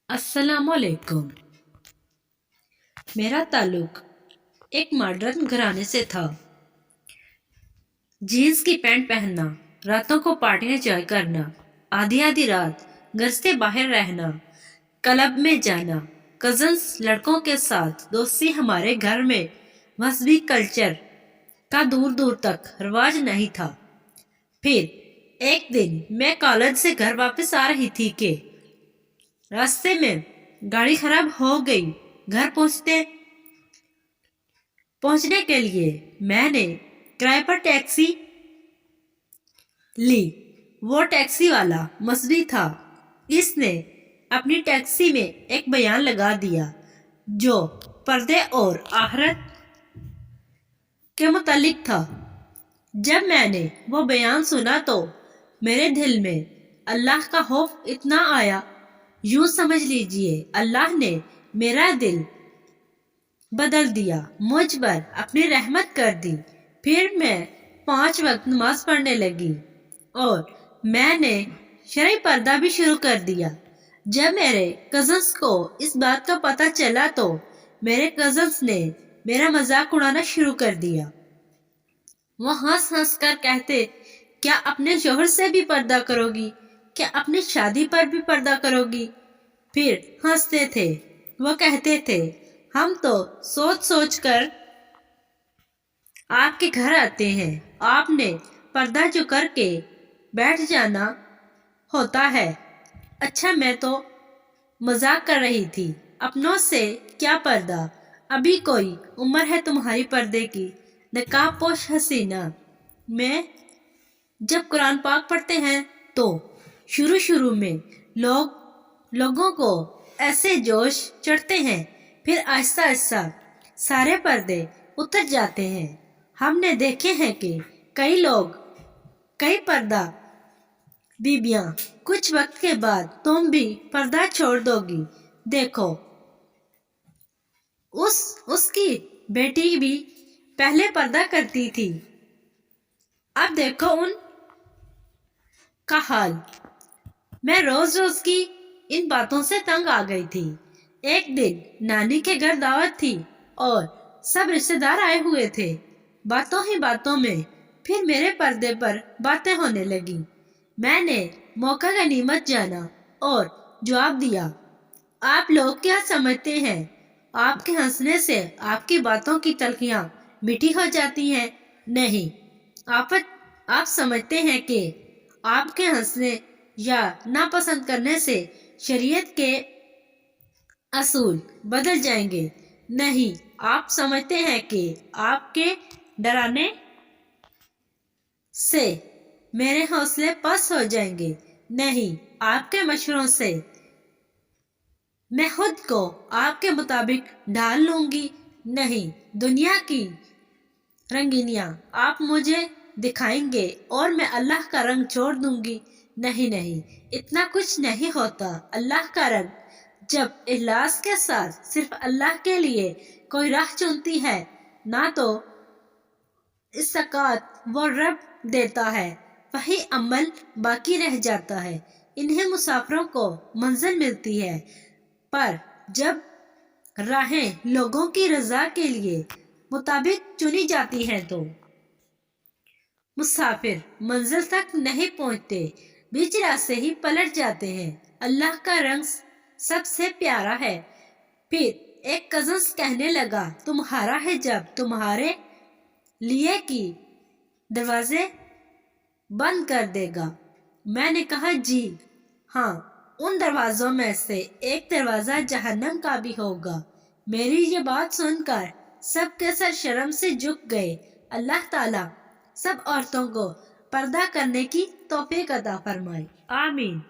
अस्सलाम वालेकुम। मेरा ताल्लुक एक मॉडर्न घराने से था। जीन्स की पैंट पहनना, रातों को पार्टियां एंजॉय करना, आधी आधी रात घर से बाहर रहना, क्लब में जाना, कजन्स लड़कों के साथ दोस्ती। हमारे घर में मजहबी कल्चर का दूर दूर तक रिवाज नहीं था। फिर एक दिन मैं कॉलेज से घर वापस आ रही थी कि रास्ते में गाड़ी खराब हो गई। घर पहुंचने के लिए मैंने किराए पर टैक्सी ली। वो टैक्सी वाला मसरी था। इसने अपनी टैक्सी में एक बयान लगा दिया जो पर्दे और आखिरत के मुतालिक था। जब मैंने वो बयान सुना तो मेरे दिल में अल्लाह का खौफ इतना आया, यूं समझ लीजिए अल्लाह ने मेरा दिल बदल दिया, मुझ पर अपनी रहमत कर दी। फिर मैं 5 वक्त नमाज पढ़ने लगी और मैंने शरई पर्दा भी शुरू कर दिया। जब मेरे कजन्स को इस बात का पता चला तो मेरे कजन्स ने मेरा मजाक उड़ाना शुरू कर दिया। वो हंस हंस कर कहते, क्या अपने शोहर से भी पर्दा करोगी? क्या अपनी शादी पर भी पर्दा करोगी? फिर हंसते थे। वो कहते थे, हम तो सोच सोच कर आपके घर आते हैं, आपने पर्दा जो करके बैठ जाना होता है। अच्छा, मैं तो मजाक कर रही थी। अपनों से क्या पर्दा, अभी कोई उम्र है तुम्हारी पर्दे की, नकाब पोश हसीना। मैं जब कुरान पाक पढ़ते हैं तो शुरू शुरू में लोगों को ऐसे जोश चढ़ते हैं, फिर आहिस्ता आहिस्ता सारे पर्दे उतर जाते हैं। हमने देखे हैं कि कई पर्दा बीबियां कुछ वक्त के बाद तुम भी पर्दा छोड़ दोगी। देखो, उसकी बेटी भी पहले पर्दा करती थी, अब देखो उन का हाल। मैं रोज रोज की इन बातों से तंग आ गई थी। एक दिन नानी के घर दावत थी और सब रिश्तेदार आए हुए थे। बातों ही बातों में फिर मेरे पर्दे पर बातें होने लगी। मैंने मौका गनीमत जाना और जवाब दिया, आप लोग क्या समझते हैं आपके हंसने से आपकी बातों की तलखियां मीठी हो जाती हैं? नहीं, आप समझते हैं कि आपके हंसने या नापसंद करने से शरीयत के असूल बदल जाएंगे। नहीं, आप समझते हैं कि आपके डराने से मेरे हौसले पस्त हो जाएंगे। नहीं, आपके मशवरों से मैं खुद को आपके मुताबिक ढाल लूंगी। नहीं, दुनिया की रंगीनियां आप मुझे दिखाएंगे और मैं अल्लाह का रंग छोड़ दूंगी। नहीं नहीं, इतना कुछ नहीं होता। अल्लाह का रंग जब इखलास के साथ सिर्फ अल्लाह के लिए कोई राह चुनती है ना, तो इस्साकात वो रब देता है, वही अमल बाकी रह जाता है। इन्हें मुसाफिरों को मंजिल मिलती है, पर जब राहें लोगों की रजा के लिए मुताबिक चुनी जाती हैं तो मुसाफिर मंजिल तक नहीं पहुंचते, बीच रास्ते ही पलट जाते हैं। अल्लाह का रंग सबसे प्यारा है। फिर एक कजन्स कहने लगा, तुम्हारा है जब तुम्हारे लिए की दरवाजे बंद कर देगा। मैंने कहा, जी हाँ, उन दरवाजों में से एक दरवाजा जहन्नम का भी होगा। मेरी ये बात सुनकर सबके सर शर्म से झुक गए। अल्लाह ताला सब औरतों को पर्दा करने की तौफीक अता फरमाए। आमीन।